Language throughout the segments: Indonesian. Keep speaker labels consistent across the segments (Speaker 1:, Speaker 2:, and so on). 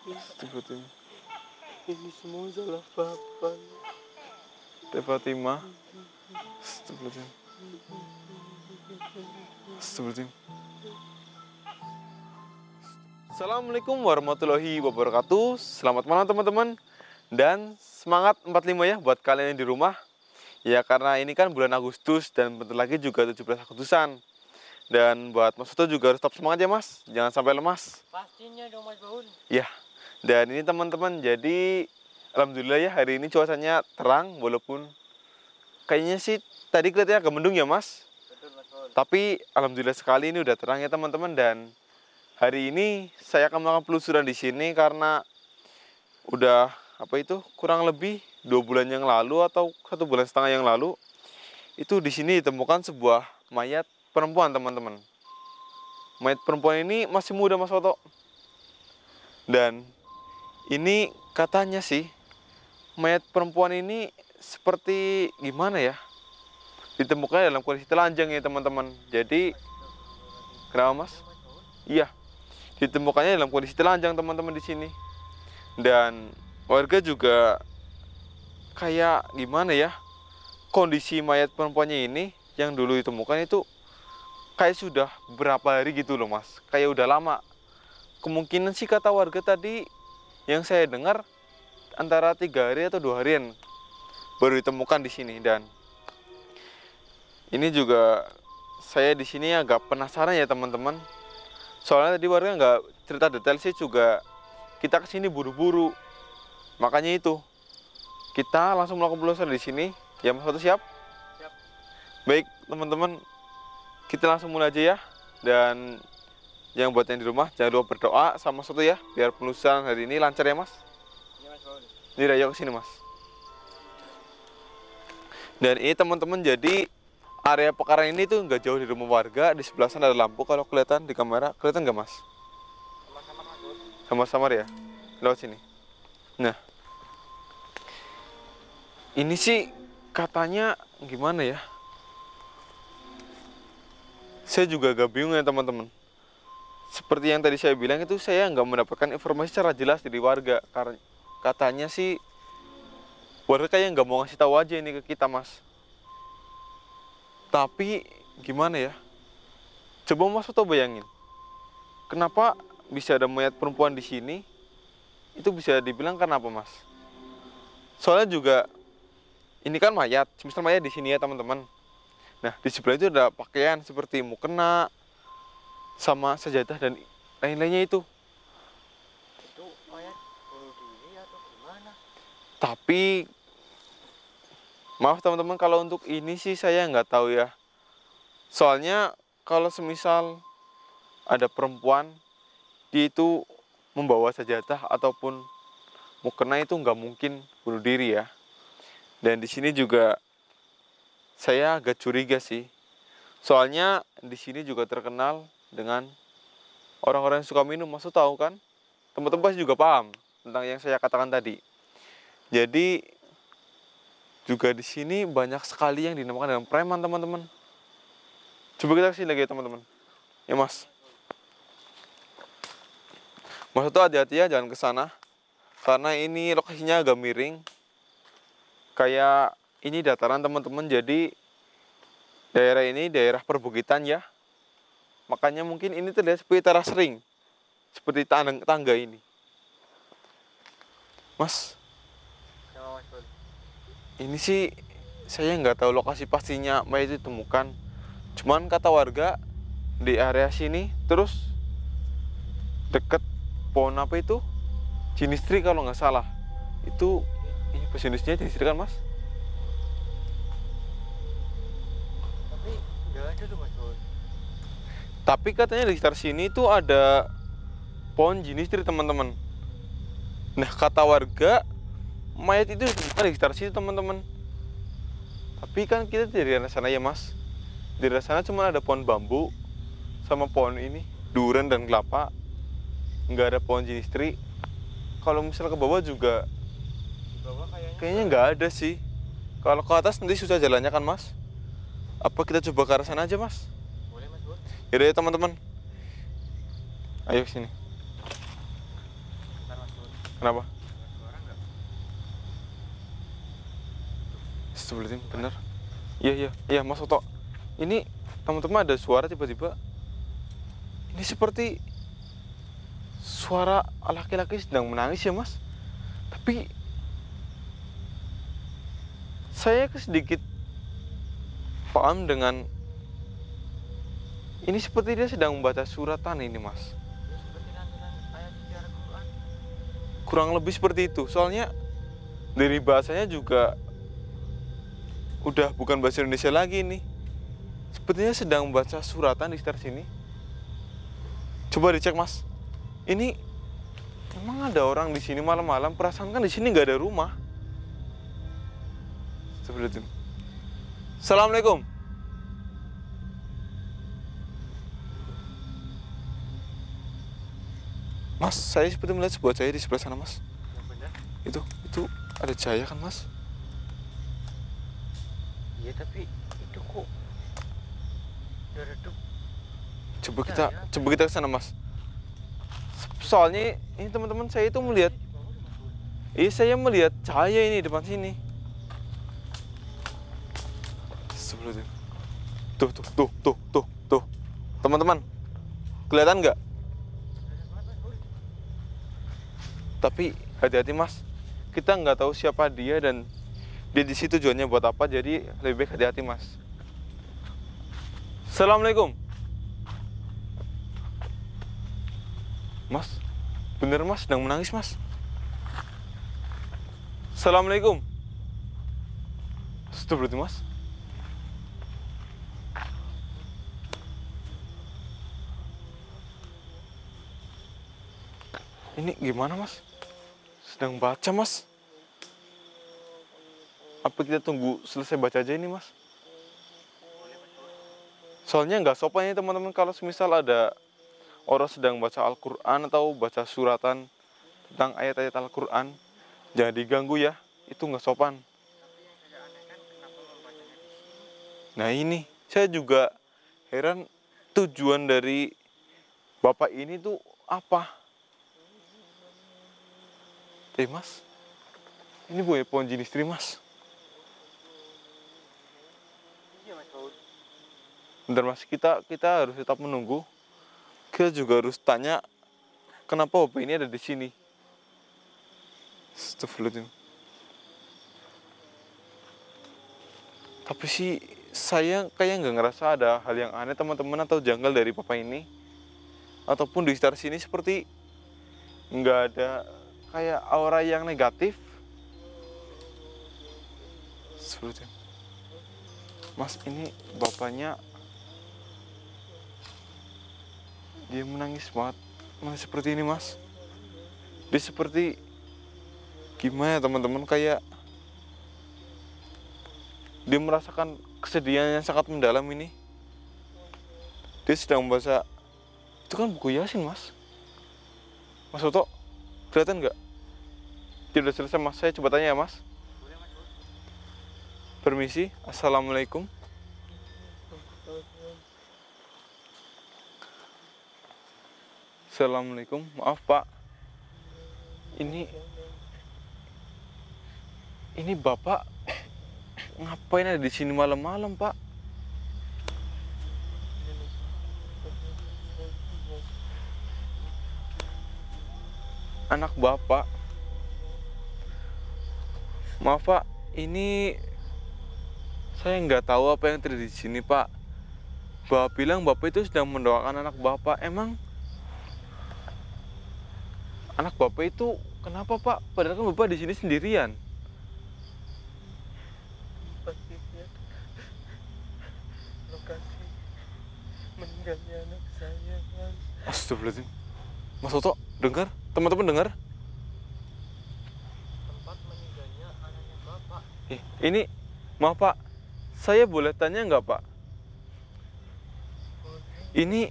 Speaker 1: Astagfirullahaladzim.
Speaker 2: Ini semua salah papa.
Speaker 1: Teh Fatimah. Astagfirullahaladzim. Astagfirullahaladzim. Assalamualaikum warahmatullahi wabarakatuh. Selamat malam teman-teman. Dan semangat 45 ya buat kalian yang di rumah. Ya karena ini kan bulan Agustus dan bentar lagi juga 17 Agustusan. Dan buat Mas Soto juga harus tetap semangat ya Mas. Jangan sampai lemas.
Speaker 2: Pastinya dong Mas Baun.
Speaker 1: Ya. Dan ini teman-teman, jadi alhamdulillah ya hari ini cuacanya terang. Walaupun kayaknya sih tadi kelihatannya agak mendung ya Mas.
Speaker 2: Betul Mas Baun.
Speaker 1: Tapi alhamdulillah sekali ini udah terang ya teman-teman. Dan hari ini saya akan melakukan penelusuran di sini karena udah kurang lebih 2 bulan yang lalu atau 1,5 bulan yang lalu itu di sini ditemukan sebuah mayat perempuan teman-teman. Mayat perempuan ini masih muda Mas Soto. Dan ini katanya sih mayat perempuan ini seperti gimana ya? Ditemukan dalam kondisi telanjang ya teman-teman. Jadi kenapa Mas? Iya. Ditemukannya dalam kondisi telanjang teman-teman di sini. Dan warga juga kayak gimana ya? Kondisi mayat perempuannya ini yang dulu ditemukan itu kayak sudah berapa hari gitu loh Mas. Kayak udah lama. Kemungkinan sih kata warga tadi yang saya dengar antara 3 hari atau 2 harian baru ditemukan di sini. Dan ini juga saya di sini agak penasaran ya teman-teman. Soalnya tadi warga nggak cerita detail sih, juga kita kesini buru-buru. Makanya itu kita langsung melakukan penelusuran di sini. Ya Mas Soto siap?
Speaker 2: Siap.
Speaker 1: Baik teman-teman, kita langsung mulai aja ya. Dan yang buat yang di rumah jangan lupa berdoa sama Soto ya, biar penelusuran hari ini lancar ya Mas.
Speaker 2: Iya Mas Baun.
Speaker 1: Ini Rayo kesini Mas. Dan ini teman-teman, jadi area pekarangan ini tuh nggak jauh dari rumah warga. Di sebelah sana ada lampu, kalau kelihatan di kamera, kelihatan nggak Mas?
Speaker 2: Sama-sama Mas Baun.
Speaker 1: Samar-samar ya, lewat sini. Nah, ini sih katanya gimana ya? Saya juga agak bingung ya teman-teman. Seperti yang tadi saya bilang itu, saya nggak mendapatkan informasi secara jelas dari warga. Karena katanya sih warga kayak nggak mau ngasih tahu aja ini ke kita Mas. Tapi gimana ya? Coba Mas Soto bayangin, kenapa bisa ada mayat perempuan di sini? Itu bisa dibilang kenapa Mas? Soalnya juga ini kan mayat, misal mayat di sini ya teman-teman. Nah di sebelah itu ada pakaian seperti mukena, sama sajadah dan lain-lainnya itu.
Speaker 2: Itu mayat bunuh diri atau gimana?
Speaker 1: Tapi maaf teman-teman, kalau untuk ini sih saya nggak tahu ya. Soalnya kalau semisal ada perempuan, dia itu membawa sajadah ataupun mukena, itu nggak mungkin bunuh diri ya. Dan di sini juga saya agak curiga sih. Soalnya di sini juga terkenal dengan orang-orang yang suka minum. Mas tahu kan? Teman-teman pasti juga paham tentang yang saya katakan tadi. Jadi juga di sini banyak sekali yang dinamakan dengan preman teman-teman. Coba kita kesini lagi ya teman-teman. Ya Mas. Mas itu hati-hati ya, jangan ke sana. Karena ini lokasinya agak miring. Kayak ini dataran teman-teman, jadi daerah ini daerah perbukitan ya. Makanya mungkin ini terlihat seperti teras ring, seperti tangga ini. Mas,
Speaker 2: Sama Mas Baun.
Speaker 1: ini sih saya nggak tahu lokasi pastinya mayat itu ditemukan. Cuman kata warga di area sini, terus deket pohon apa itu? Jinistri kalau nggak salah. Itu ini jenisnya jinistri kan Mas?
Speaker 2: Tapi nggak ada tuh Mas Baun.
Speaker 1: Tapi katanya di sekitar sini tuh ada pohon jinistri teman-teman. Nah kata warga mayat itu bukan di sekitar situ teman-teman. Tapi kan kita dari arah sana ya Mas. Di arah sana cuma ada pohon bambu sama pohon ini, durian dan kelapa. Nggak ada pohon jinistri. Kalau misal ke bawah juga
Speaker 2: Di bawah
Speaker 1: kayaknya nggak ada sih. Kalau ke atas nanti susah jalannya kan Mas. Apa kita coba ke arah sana aja Mas?
Speaker 2: boleh Mas Baun.
Speaker 1: Yaudah ya teman-teman. Ayo sini.
Speaker 2: Bentar Mas Baun.
Speaker 1: Kenapa?
Speaker 2: Suara nggak?
Speaker 1: Astagfirullahaladzim, bener. Iya, Mas Oto. Ini teman-teman ada suara tiba-tiba. Ini seperti suara laki-laki sedang menangis ya, Mas. Tapi saya sedikit paham dengan ini seperti dia sedang membaca suratan ini, Mas.
Speaker 2: Ya seperti lantunan ayat suci Al-Quran.
Speaker 1: Kurang lebih seperti itu. Soalnya dari bahasanya juga udah bukan bahasa Indonesia lagi nih. Sepertinya sedang membaca suratan di sekitar sini. Coba dicek, Mas. Ini emang ada orang di sini malam-malam? Perasaan kan di sini nggak ada rumah. Seperti itu. Assalamualaikum. Mas, saya seperti melihat sebuah cahaya di sebelah sana, Mas.
Speaker 2: Yang benar?
Speaker 1: Itu ada cahaya kan, Mas?
Speaker 2: Iya tapi itu kok udah redup.
Speaker 1: Coba kita ke sana, Mas. Soalnya ini teman-teman saya itu melihat, saya melihat cahaya ini depan sini. Sebelah itu. Tuh. Teman-teman, kelihatan nggak? Tapi hati-hati, Mas. Kita nggak tahu siapa dia dan dia di situ tujuannya buat apa. Jadi lebih baik hati-hati, Mas. Assalamualaikum. Mas, bener Mas sedang menangis, Mas. Assalamualaikum. Itu berarti, Mas. Ini gimana, Mas? Sedang baca, Mas. Apa kita tunggu selesai baca aja ini, Mas? Soalnya nggak sopan ya teman-teman kalau semisal ada orang sedang baca Al-Quran atau baca suratan tentang ayat-ayat Al-Quran. Jangan diganggu ya, itu nggak sopan. Nah ini, saya juga heran tujuan dari Bapak ini tuh apa? Mas, ini buaya pohon jenis tree, Mas.
Speaker 2: Iya Mas Paul.
Speaker 1: Bentar, Mas, kita harus tetap menunggu. Kita juga harus tanya kenapa Bapak ini ada di sini. Astagfirullahaladzim. Tapi sih saya kayak nggak ngerasa ada hal yang aneh teman-teman atau janggal dari Bapak ini. Ataupun di sekitar sini seperti nggak ada kayak aura yang negatif. Seperti itu. Mas, ini bapaknya dia menangis banget. Mas seperti ini, Mas. Dia seperti gimana ya teman-teman, kayak dia merasakan kesedihan yang sangat mendalam ini. Dia sedang membaca, itu kan buku Yasin, Mas. Mas Oto, kelihatan nggak? Dia udah selesai, Mas. Saya coba tanya ya, Mas.
Speaker 2: Boleh Mas Paul.
Speaker 1: Permisi, Assalamualaikum. Assalamualaikum, maaf Pak. Ini Bapak ngapain ada di sini malam-malam, Pak? Anak Bapak. Maaf Pak, ini saya nggak tahu apa yang terjadi di sini, Pak. Bapak bilang Bapak itu sedang mendoakan anak Bapak. Emang anak Bapak itu kenapa, Pak? Padahal kan Bapak di sini sendirian.
Speaker 2: Pastinya lokasi meninggalnya anak saya Mas.
Speaker 1: Astagfirullahaladzim. Mas Oto, dengar? Teman-teman dengar?
Speaker 2: Tempat meninggalnya anaknya Bapak.
Speaker 1: Ini, maaf Pak, saya boleh tanya nggak Pak?
Speaker 2: Boleh.
Speaker 1: Ini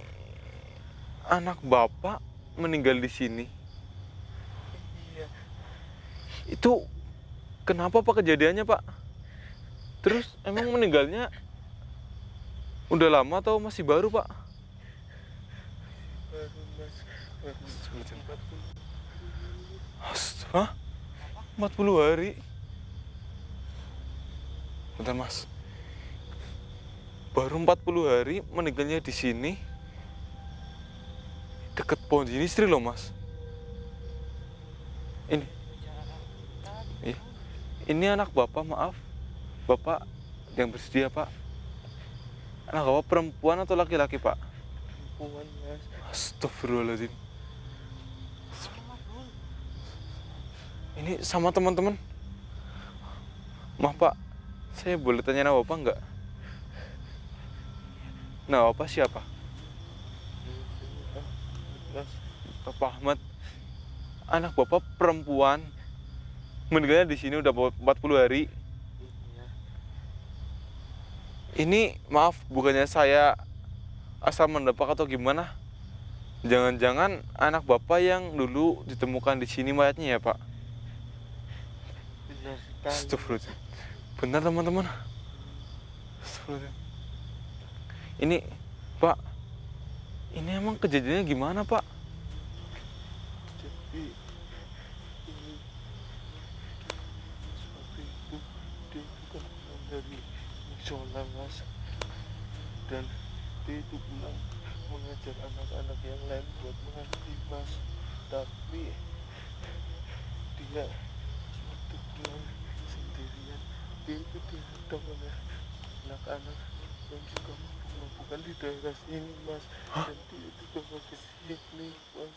Speaker 1: anak Bapak meninggal di sini.
Speaker 2: Iya.
Speaker 1: Itu kenapa Pak kejadiannya, Pak? Terus emang meninggalnya udah lama atau masih baru, Pak?
Speaker 2: Baru Mas. Baru 40.
Speaker 1: Astaga. Hah? 40 hari? Bentar mas. Baru 40 hari meninggalnya di sini. Deket pohon istri loh mas. Ini. Iya. Ini anak bapak, maaf. Bapak yang bersedia pak. Anak bapak perempuan atau laki-laki pak?
Speaker 2: Perempuan mas.
Speaker 1: Astagfirullahaladzim. Ini sama teman-teman. Maaf pak, saya boleh tanya nama bapak nggak? Nama bapak siapa?
Speaker 2: Mas.
Speaker 1: Bapak Ahmad. Anak bapak perempuan. Meninggalnya di sini udah 40 hari.
Speaker 2: Iya.
Speaker 1: Ini maaf, bukannya saya asal menebak atau gimana? Jangan-jangan anak bapak yang dulu ditemukan di sini mayatnya ya pak?
Speaker 2: Benar sekali.
Speaker 1: Astagfirullahaladzim. Benar teman-teman. Astagfirullahaladzim. Ini pak, ini emang kejadiannya gimana pak?
Speaker 2: Jadi ini suatu itu dia itu kan pulang dari musola mas, dan dia itu pulang mengajar anak-anak yang lain buat mengaji mas, tapi dia waktu pulang sendirian dia itu dihadang oleh anak-anak yang juga mabuk-mabukan di daerah sini mas. Dan dia itu bawa ke sini mas.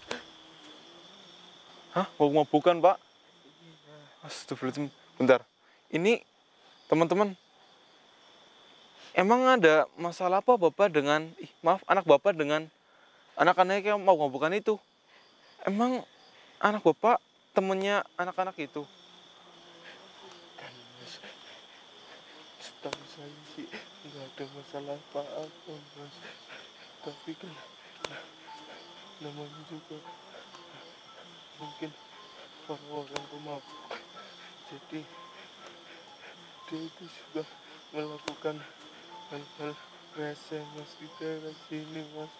Speaker 1: Hah? Mau bukan pak?
Speaker 2: Iya.
Speaker 1: Astagfirullahaladzim. Bentar. Ini teman-teman. Emang ada masalah apa bapak dengan, maaf, anak bapak dengan anak-anaknya yang mau bukan itu? Emang anak bapak temennya anak-anak itu?
Speaker 2: Kan mas, setahu saya sih nggak ada masalah apa-apa mas, tapi kan namanya juga mungkin orang-orang pemabuk, jadi dia itu juga melakukan hal-hal rese mas di daerah sini mas.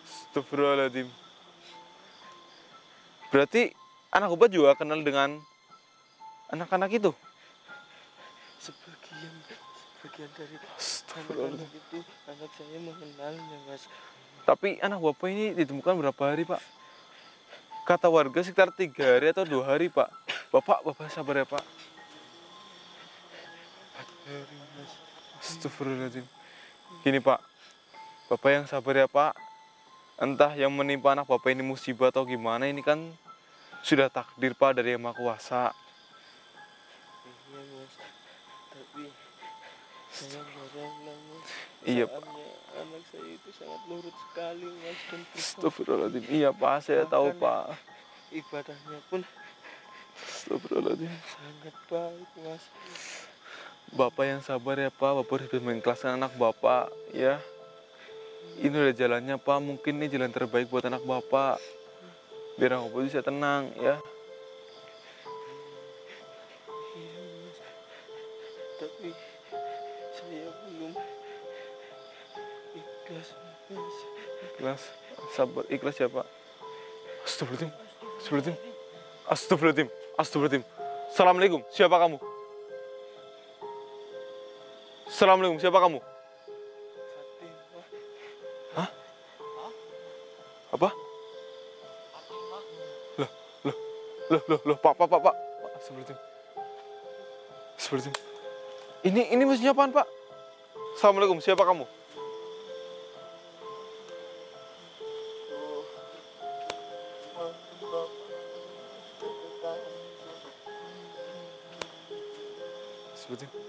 Speaker 1: Astagfirullahaladzim. Berarti anak bapak juga kenal dengan anak-anak itu?
Speaker 2: Sebagian dari
Speaker 1: Astagfirullahaladzim.
Speaker 2: anak-anak itu anak saya mengenalnya mas.
Speaker 1: Tapi anak bapak ini ditemukan berapa hari pak? Kata warga sekitar 3 hari atau 2 hari pak. Bapak sabar ya pak.
Speaker 2: Hari mas.
Speaker 1: Astagfirullahaladzim. Gini pak, bapak yang sabar ya pak. Entah yang menimpa anak bapak ini musibah atau gimana, ini kan sudah takdir pak dari Yang Maha Kuasa.
Speaker 2: Iya mas, tapi saya nggak rela mas.
Speaker 1: Iya,
Speaker 2: Soalnya anak saya itu sangat nurut sekali mas, dan
Speaker 1: Astagfirullahaladzim. Iya pak, saya tahu pak.
Speaker 2: ibadahnya pun
Speaker 1: Astagfirullahaladzim.
Speaker 2: sangat baik mas.
Speaker 1: Bapak yang sabar ya pak, bapak harus bisa mengikhlaskan anak bapak ya. Ini udah jalannya pak, mungkin ini jalan terbaik buat anak bapak. Biar anak bapak bisa tenang ya.
Speaker 2: Iya mas, tapi saya belum ikhlas mas.
Speaker 1: Ikhlas, sabar, ikhlas ya pak. Astagfirullahaladzim, astagfirullahaladzim, astagfirullahaladzim, astagfirullahaladzim. Assalamualaikum, siapa kamu? Assalamualaikum, siapa kamu?
Speaker 2: Fatimah.
Speaker 1: Hah? Apa? Loh, pak. Astagfirullahaladzim. Astagfirullahaladzim. Ini maksudnya apaan, Pak? Assalamualaikum, siapa kamu?
Speaker 2: Oh, maafin bapak.
Speaker 1: Astagfirullahaladzim.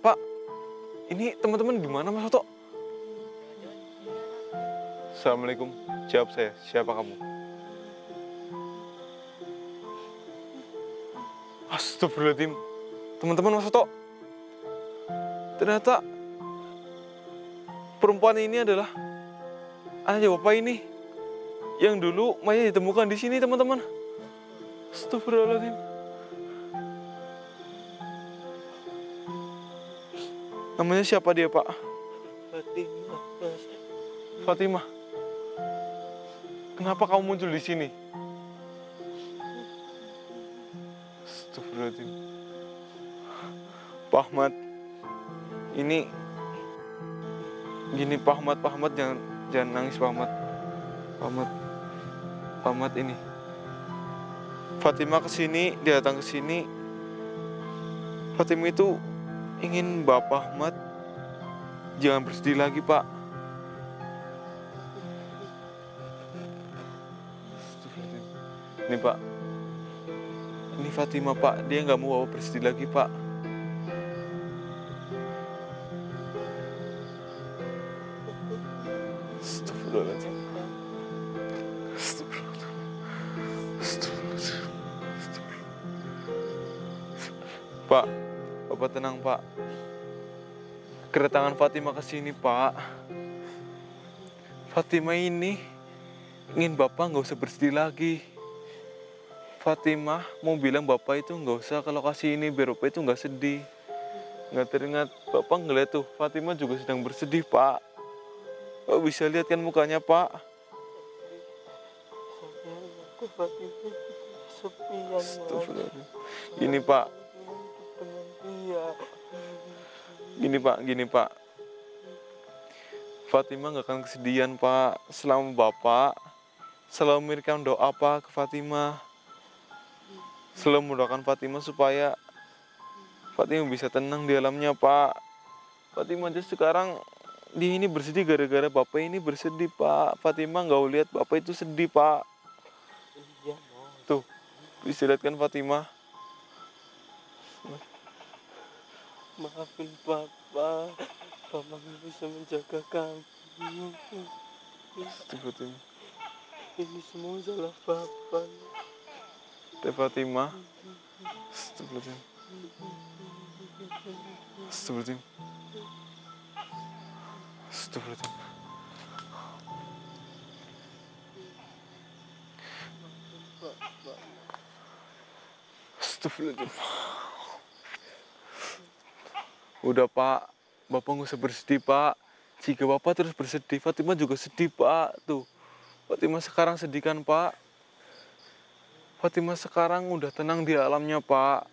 Speaker 1: Pak. Ini teman-teman gimana, Mas Soto? Assalamualaikum, jawab saya, siapa kamu? Astagfirullahaladzim. Teman-teman Mas Soto, ternyata perempuan ini adalah anaknya bapak ini yang dulu mayat ditemukan di sini, teman-teman. Astagfirullahaladzim. Namanya siapa dia, Pak?
Speaker 2: Fatimah mas.
Speaker 1: Fatimah. Kenapa kamu muncul di sini? Astagfirullahaladzim. Pak Ahmad, ini gini Pak Ahmad jangan nangis Pak Ahmad. Pak Ahmad ini. Fatimah kesini, dia datang ke sini. Fatimah itu ingin Bapak Ahmad jangan bersedih lagi Pak. Ini Pak, ini Fatimah Pak, dia nggak mau Bapak bersedih lagi Pak. Astagfirullahaladzim. Pak, Bapak tenang Pak. Kedatangan Fatimah ke sini Pak. Fatimah ini ingin Bapak nggak usah bersedih lagi. Fatimah mau bilang Bapak itu nggak usah ke lokasi ini biar Bapak itu nggak sedih. Nggak teringat Bapak ngeliat tuh Fatimah juga sedang bersedih Pak. Bapak bisa lihat kan mukanya Pak.
Speaker 2: Aku Fatimah sepian, Mas.
Speaker 1: Ini Pak.
Speaker 2: Dengan dia.
Speaker 1: Gini Pak. Fatimah nggak akan kesedihan Pak. Selama Bapak selalu memberikan doa Pak ke Fatimah. Selalu mendoakan Fatimah supaya Fatimah bisa tenang di alamnya Pak. Fatimah aja sekarang dia ini bersedih gara-gara Bapak ini bersedih Pak. Fatimah nggak lihat Bapak itu sedih Pak.
Speaker 2: Iya, Mas.
Speaker 1: Tuh, bisa lihat kan Fatimah.
Speaker 2: Maafin Bapak. Bapak nggak bisa menjaga kamu.
Speaker 1: Fatimah.
Speaker 2: Ini semua salah Bapak.
Speaker 1: Fatimah. Astagfirullahaladzim. Astagfirullahaladzim. Astagfirullahaladzim. Astagfirullahaladzim. Udah Pak, Bapak nggak usah bersedih Pak. Jika Bapak terus bersedih, Fatimah juga sedih Pak. Tuh, Fatimah sekarang sedih kan Pak. Fatimah sekarang udah tenang di alamnya Pak.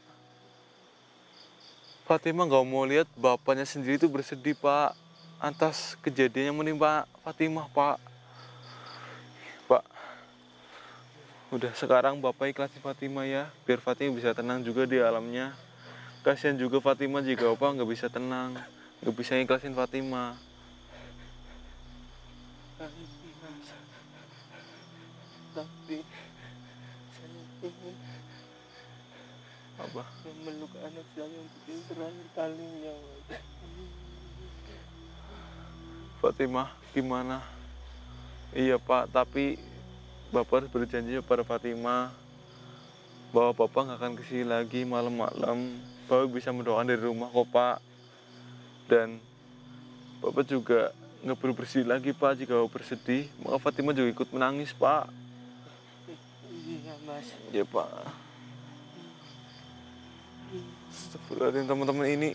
Speaker 1: Fatimah nggak mau lihat bapaknya sendiri itu bersedih Pak. Atas kejadian yang menimpa Fatimah Pak. Pak, udah sekarang Bapak ikhlasin Fatimah ya. Biar Fatimah bisa tenang juga di alamnya. Kasihan juga Fatimah jika Bapak nggak bisa tenang. Nggak bisa ikhlasin Fatimah.
Speaker 2: Mas. Tapi saya ingin
Speaker 1: Apa?
Speaker 2: memeluk anak saya untuk yang terakhir kalinya, Mas.
Speaker 1: Fatimah, gimana? Iya Pak, tapi Bapak harus berjanji pada Fatimah bahwa Bapak nggak akan kesini lagi malam-malam. Bapak bisa mendoakan dari rumah kok Pak. Dan Bapak juga nggak perlu bersedih lagi Pak. Jika Bapak bersedih, maka Fatimah juga ikut menangis Pak.
Speaker 2: Iya, Mas.
Speaker 1: Ya Pak. Astagfirullahaladzim teman-teman ini.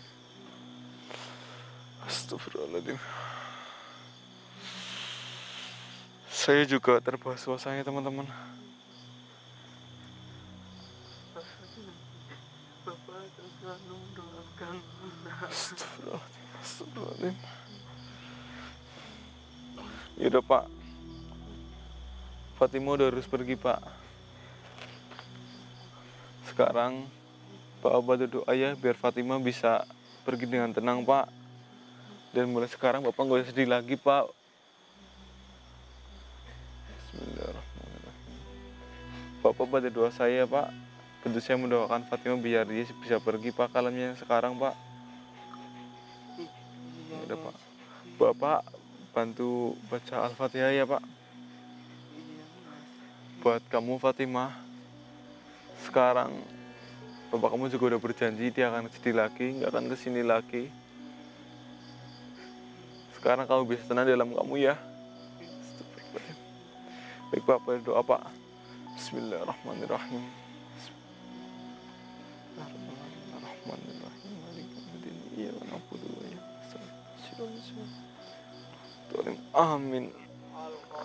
Speaker 1: Astagfirullahaladzim. Saya juga terbawa suasananya teman-teman.
Speaker 2: Bapak akan selalu mendoakan.
Speaker 1: Astagfirullahaladzim. Astagfirullahaladzim. Yaudah Pak. Fatimah udah harus pergi Pak. Sekarang Pak bantu doa ya biar Fatimah bisa pergi dengan tenang Pak. Dan mulai sekarang Bapak nggak usah sedih lagi Pak. Bismillahirrahmanirrahim. Bapak bantu doa saya Pak. Tentu saya mendoakan Fatimah biar dia bisa pergi Pak ke alamnya sekarang Pak.
Speaker 2: Iya,
Speaker 1: Udah Pak.
Speaker 2: Mas.
Speaker 1: Bapak bantu baca Al-Fatihah ya Pak.
Speaker 2: Iya, Mas.
Speaker 1: Buat kamu Fatimah. Sekarang Bapak kamu juga udah berjanji dia akan sedih lagi, nggak akan kesini lagi. Sekarang kamu bisa tenang dalam kamu ya. Baik Pak, berdoa Pak. Bismillahirrahmanirrahim. Bismillahirrahmanirrahim. Amin.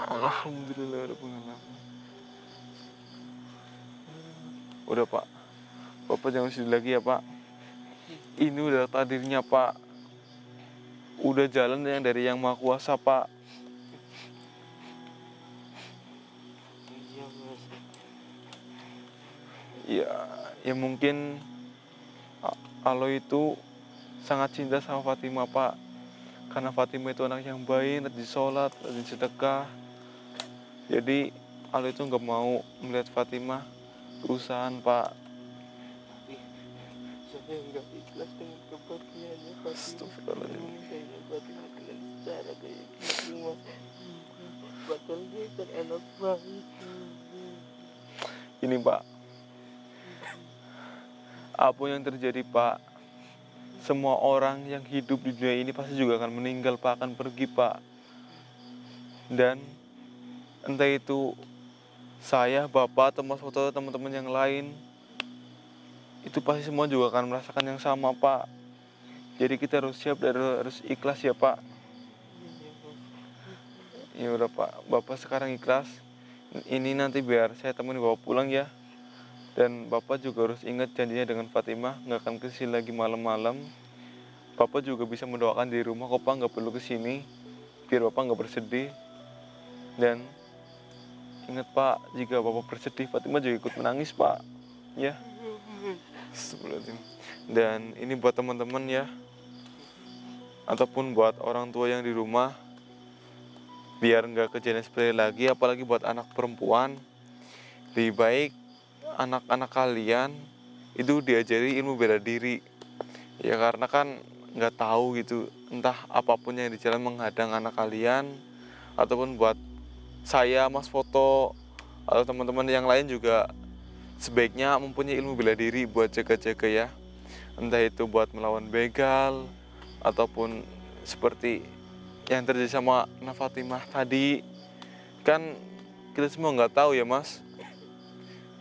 Speaker 1: Alhamdulillah ada pengalaman. Udah Pak, Bapak jangan sedih lagi ya Pak. Ini udah takdirnya Pak. Udah jalan yang dari Yang Maha Kuasa Pak.
Speaker 2: Iya Mas.
Speaker 1: Ya, ya mungkin Allah itu sangat cinta sama Fatimah Pak. Karena Fatimah itu anak yang baik, rajin sholat, rajin sedekah. Jadi Allah itu nggak mau melihat Fatimah kerusahan Pak.
Speaker 2: Tapi saya nggak ikhlas dengan kepergiannya Fatimah.
Speaker 1: Astagfirullahaladzim.
Speaker 2: Ini saya Fatimah dengan cara kayak gitu Mas. Padahal dia kan anak baik.
Speaker 1: Ini Pak, apa yang terjadi Pak, semua orang yang hidup di dunia ini pasti juga akan meninggal Pak, akan pergi Pak. Dan entah itu saya, Bapak, atau Mas Foto, teman-teman yang lain, itu pasti semua juga akan merasakan yang sama Pak. Jadi kita harus siap dan harus ikhlas ya Pak. Ya udah Pak, Bapak sekarang ikhlas. Ini nanti biar saya temenin Bapak pulang ya. Dan Bapak juga harus ingat janjinya dengan Fatimah, nggak akan kesini lagi malam-malam. Bapak juga bisa mendoakan di rumah kok Pak, nggak perlu kesini. Biar Bapak nggak bersedih. Dan ingat Pak, jika Bapak bersedih, Fatimah juga ikut menangis Pak. Ya. Astagfirullahaladzim. Dan ini buat teman-teman ya, ataupun buat orang tua yang di rumah, biar nggak kejadian seperti lagi, apalagi buat anak perempuan, lebih baik anak-anak kalian itu diajari ilmu bela diri. Ya karena kan nggak tahu gitu, entah apapun yang di jalan menghadang anak kalian, ataupun buat saya, Mas Foto, atau teman-teman yang lain juga sebaiknya mempunyai ilmu bela diri buat jaga-jaga ya. Entah itu buat melawan begal, ataupun seperti yang terjadi sama Nah Fatimah tadi. Kan kita semua nggak tahu ya Mas.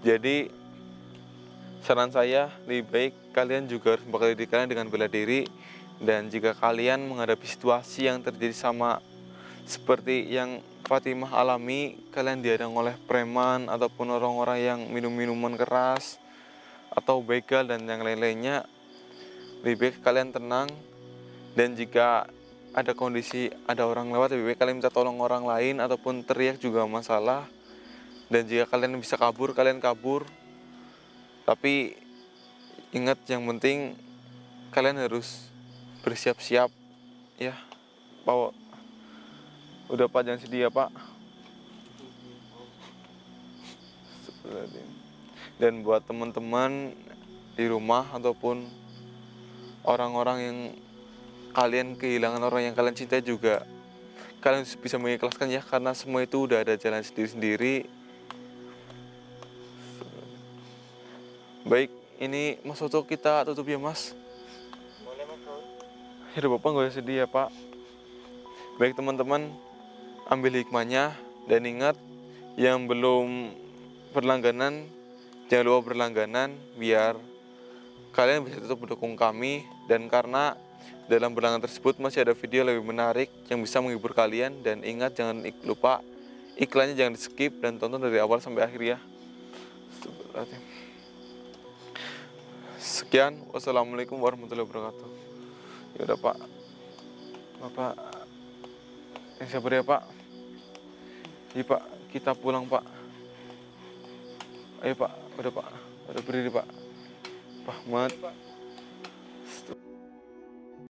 Speaker 1: Jadi saran saya lebih baik kalian juga harus membekali diri kalian dengan bela diri. Dan jika kalian menghadapi situasi yang terjadi sama seperti yang Fatimah alami, kalian dihadang oleh preman ataupun orang-orang yang minum minuman keras atau begal dan yang lain-lainnya, lebih baik kalian tenang. Dan jika ada kondisi ada orang lewat, lebih baik kalian minta tolong orang lain ataupun teriak juga masalah. Dan jika kalian bisa kabur, kalian kabur. Tapi ingat, yang penting kalian harus bersiap-siap ya. Pak, udah Pak, jangan sedih ya Pak. Dan buat teman-teman di rumah ataupun orang-orang yang kalian kehilangan orang yang kalian cintai juga, kalian bisa mengikhlaskan ya, karena semua itu udah ada jalan sendiri-sendiri. Baik, ini Mas Soto kita tutup ya Mas.
Speaker 2: Boleh Mas Bro?
Speaker 1: Ya Bapak gak usah sedih ya Pak. Baik teman-teman, ambil hikmahnya dan ingat, yang belum berlangganan jangan lupa berlangganan biar kalian bisa tetap mendukung kami. Dan karena dalam berlangganan tersebut masih ada video lebih menarik yang bisa menghibur kalian. Dan ingat, jangan lupa iklannya jangan di skip dan tonton dari awal sampai akhir ya. Sekian, wassalamualaikum warahmatullahi wabarakatuh. Ya udah Pak, Bapak yang sabar ya Pak. Iya Pak, kita pulang Pak. Ayo Pak, udah Pak, udah berdiri Pak. Pak Ahmad.